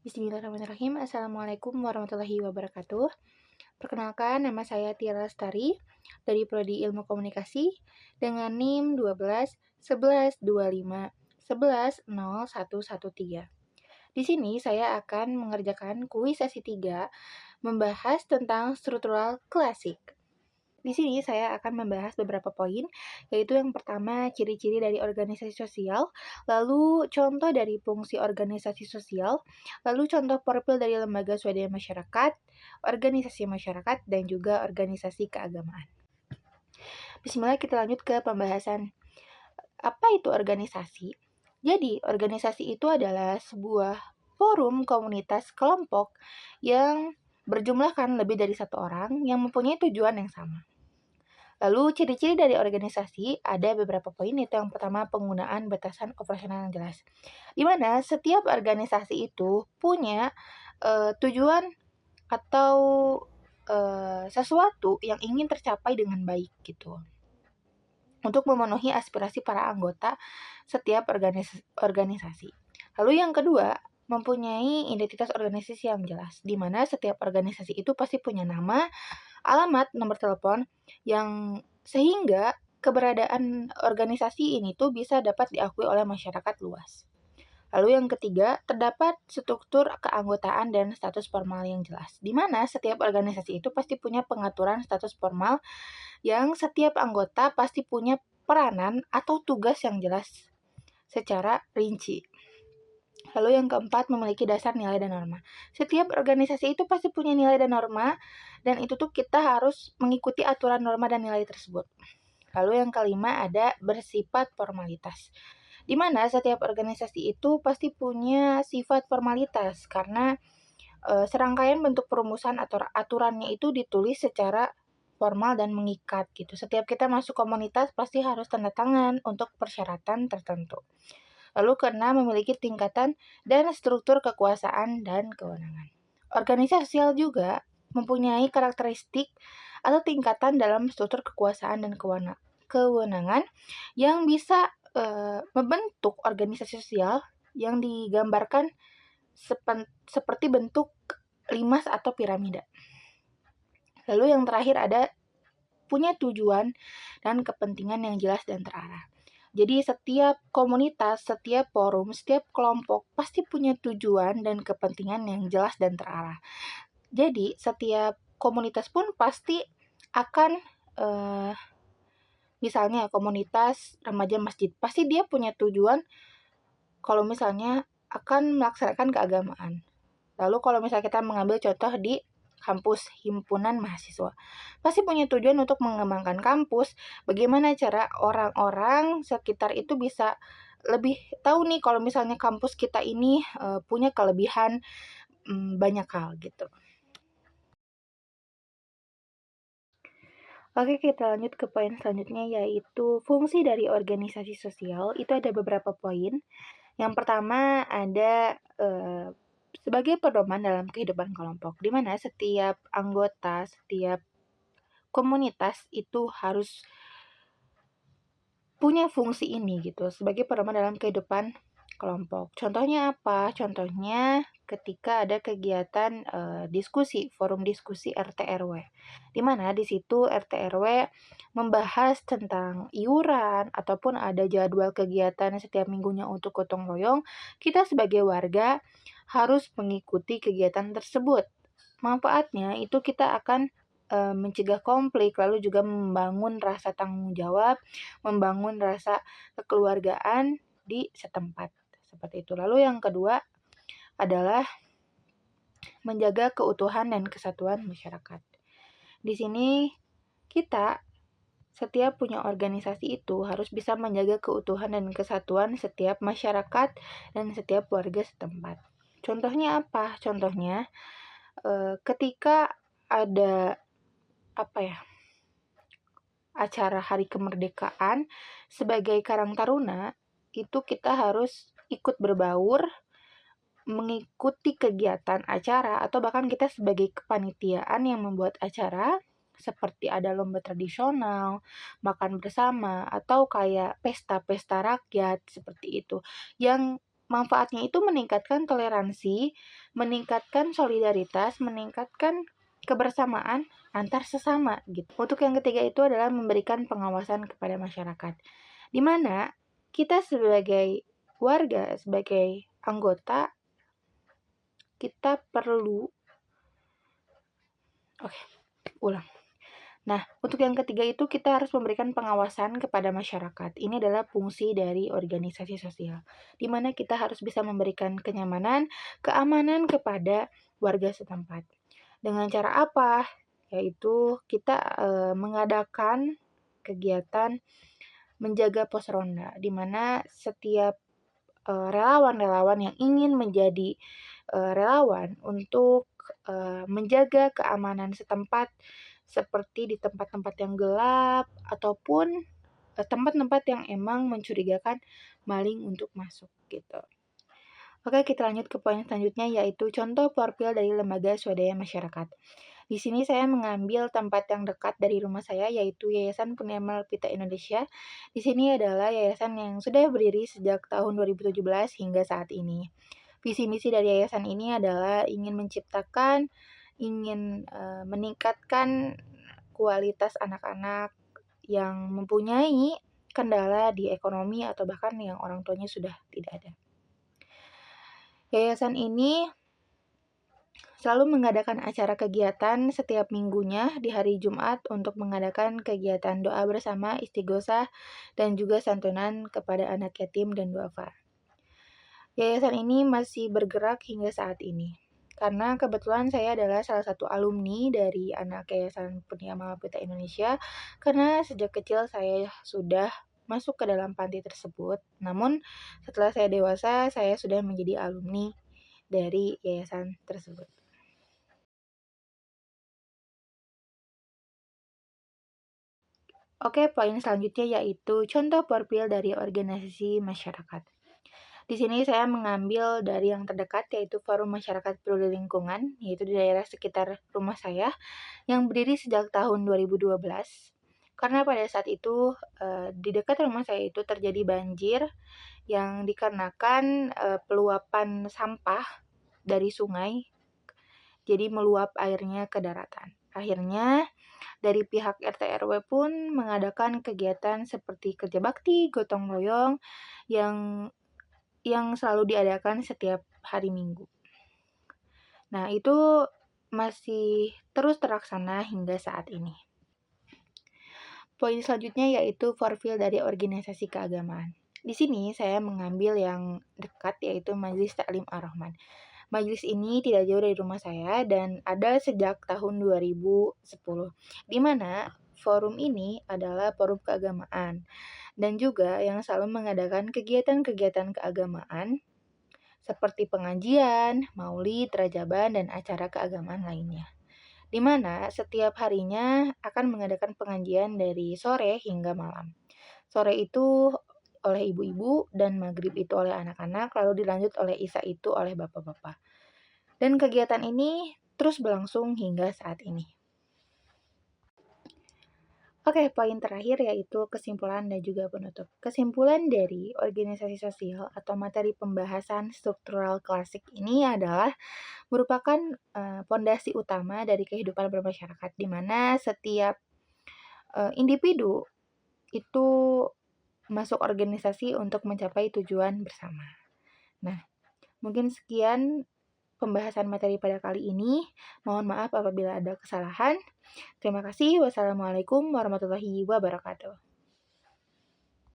Bismillahirrahmanirrahim. Assalamualaikum warahmatullahi wabarakatuh. Perkenalkan, nama saya Tiara Lestari dari Prodi Ilmu Komunikasi dengan NIM 12 11 25 11 0113. Di sini saya akan mengerjakan kuis sesi 3 membahas tentang struktural klasik. Di sini saya akan membahas beberapa poin, yaitu yang pertama ciri-ciri dari organisasi sosial, lalu contoh dari fungsi organisasi sosial, lalu contoh profil dari lembaga swadaya masyarakat, organisasi masyarakat, dan juga organisasi keagamaan. Bismillah, kita lanjut ke pembahasan. Apa itu organisasi? Jadi, organisasi itu adalah sebuah forum komunitas kelompok yang berjumlahkan lebih dari satu orang yang mempunyai tujuan yang sama. Lalu ciri-ciri dari organisasi ada beberapa poin, yaitu yang pertama penggunaan batasan operasional yang jelas. Di mana setiap organisasi itu punya tujuan atau sesuatu yang ingin tercapai dengan baik gitu. Untuk memenuhi aspirasi para anggota setiap organisasi. Lalu yang kedua, mempunyai identitas organisasi yang jelas, di mana setiap organisasi itu pasti punya nama, alamat, nomor telepon, yang sehingga keberadaan organisasi ini tuh bisa dapat diakui oleh masyarakat luas. Lalu yang ketiga, terdapat struktur keanggotaan dan status formal yang jelas, di mana setiap organisasi itu pasti punya pengaturan status formal yang setiap anggota pasti punya peranan atau tugas yang jelas secara rinci. Lalu yang keempat, memiliki dasar nilai dan norma. Setiap organisasi itu pasti punya nilai dan norma, dan itu tuh kita harus mengikuti aturan norma dan nilai tersebut. Lalu yang kelima ada bersifat formalitas. Di mana setiap organisasi itu pasti punya sifat formalitas, karena serangkaian bentuk perumusan atau aturannya itu ditulis secara formal dan mengikat gitu. Setiap kita masuk komunitas pasti harus tanda tangan untuk persyaratan tertentu. Lalu keenam, memiliki tingkatan dan struktur kekuasaan dan kewenangan. Organisasi sosial juga mempunyai karakteristik atau tingkatan dalam struktur kekuasaan dan kewenangan yang bisa membentuk organisasi sosial yang digambarkan seperti bentuk limas atau piramida. Lalu yang terakhir ada punya tujuan dan kepentingan yang jelas dan terarah. Jadi setiap komunitas, setiap forum, setiap kelompok pasti punya tujuan dan kepentingan yang jelas dan terarah. Jadi setiap komunitas pun pasti akan misalnya komunitas remaja masjid, pasti dia punya tujuan kalau misalnya akan melaksanakan keagamaan. Lalu kalau misalnya kita mengambil contoh di kampus himpunan mahasiswa, pasti punya tujuan untuk mengembangkan kampus, bagaimana cara orang-orang sekitar itu bisa lebih tahu nih kalau misalnya kampus kita ini punya kelebihan banyak hal gitu. Oke, kita lanjut ke poin selanjutnya, yaitu fungsi dari organisasi sosial. Itu ada beberapa poin. Yang pertama ada sebagai pedoman dalam kehidupan kelompok, di mana setiap anggota, setiap komunitas itu harus punya fungsi ini gitu, sebagai pedoman dalam kehidupan kelompok. Contohnya apa? Contohnya ketika ada kegiatan diskusi, forum diskusi RT RW. Di mana di situ RT RW membahas tentang iuran ataupun ada jadwal kegiatan setiap minggunya untuk gotong royong, kita sebagai warga harus mengikuti kegiatan tersebut. Manfaatnya itu kita akan mencegah konflik, lalu juga membangun rasa tanggung jawab, membangun rasa kekeluargaan di setempat. Seperti itu. Lalu yang kedua adalah menjaga keutuhan dan kesatuan masyarakat. Di sini kita setiap punya organisasi itu harus bisa menjaga keutuhan dan kesatuan setiap masyarakat dan setiap warga setempat. Contohnya apa? Contohnya ketika ada acara hari kemerdekaan, sebagai Karang Taruna itu kita harus ikut berbaur, mengikuti kegiatan acara, atau bahkan kita sebagai kepanitiaan yang membuat acara seperti ada lomba tradisional, makan bersama, atau kayak pesta-pesta rakyat seperti itu, yang manfaatnya itu meningkatkan toleransi, meningkatkan solidaritas, meningkatkan kebersamaan antar sesama gitu. Untuk yang ketiga itu adalah memberikan pengawasan kepada masyarakat. Di mana kita sebagai warga, sebagai anggota, kita perlu ulang. Nah, untuk yang ketiga itu kita harus memberikan pengawasan kepada masyarakat. Ini adalah fungsi dari organisasi sosial, di mana kita harus bisa memberikan kenyamanan, keamanan kepada warga setempat. Dengan cara apa? Yaitu kita mengadakan kegiatan menjaga pos ronda, di mana setiap relawan-relawan yang ingin menjadi relawan untuk menjaga keamanan setempat, seperti di tempat-tempat yang gelap ataupun tempat-tempat yang emang mencurigakan maling untuk masuk gitu. Oke, kita lanjut ke poin selanjutnya, yaitu contoh profil dari lembaga swadaya masyarakat. Di sini saya mengambil tempat yang dekat dari rumah saya, yaitu Yayasan Punia Malpita Indonesia. Di sini adalah yayasan yang sudah berdiri sejak tahun 2017 hingga saat ini. Visi misi dari yayasan ini adalah ingin menciptakan, ingin meningkatkan kualitas anak-anak yang mempunyai kendala di ekonomi atau bahkan yang orang tuanya sudah tidak ada. Yayasan ini selalu mengadakan acara kegiatan setiap minggunya di hari Jumat untuk mengadakan kegiatan doa bersama, istighosah, dan juga santunan kepada anak yatim dan duafa. Yayasan ini masih bergerak hingga saat ini. Karena kebetulan saya adalah salah satu alumni dari anak Yayasan Punia Malpita Indonesia, karena sejak kecil saya sudah masuk ke dalam panti tersebut. Namun setelah saya dewasa, saya sudah menjadi alumni dari yayasan tersebut. Oke, poin selanjutnya yaitu contoh profil dari organisasi masyarakat. Di sini saya mengambil dari yang terdekat, yaitu Forum Masyarakat Peduli Lingkungan, yaitu di daerah sekitar rumah saya, yang berdiri sejak tahun 2012. Karena pada saat itu di dekat rumah saya itu terjadi banjir yang dikarenakan peluapan sampah dari sungai, jadi meluap airnya ke daratan. Akhirnya dari pihak RT RW pun mengadakan kegiatan seperti kerja bakti, gotong royong yang selalu diadakan setiap hari Minggu. Nah, itu masih terus terlaksana hingga saat ini. Poin selanjutnya yaitu profil dari organisasi keagamaan. Di sini saya mengambil yang dekat, yaitu Majelis Taklim Ar-Rahman. Majelis ini tidak jauh dari rumah saya dan ada sejak tahun 2010, di mana forum ini adalah forum keagamaan dan juga yang selalu mengadakan kegiatan-kegiatan keagamaan seperti pengajian, maulid, rajaban, dan acara keagamaan lainnya. Di mana setiap harinya akan mengadakan pengajian dari sore hingga malam. Sore itu oleh ibu-ibu dan maghrib itu oleh anak-anak, lalu dilanjut oleh isya itu oleh bapak-bapak. Dan kegiatan ini terus berlangsung hingga saat ini. Oke, poin terakhir yaitu kesimpulan dan juga penutup. Kesimpulan dari organisasi sosial atau materi pembahasan struktural klasik ini adalah merupakan fondasi utama dari kehidupan bermasyarakat, di mana setiap individu itu masuk organisasi untuk mencapai tujuan bersama. Nah, mungkin sekian pembahasan materi pada kali ini. Mohon maaf apabila ada kesalahan. Terima kasih. Wassalamualaikum warahmatullahi wabarakatuh.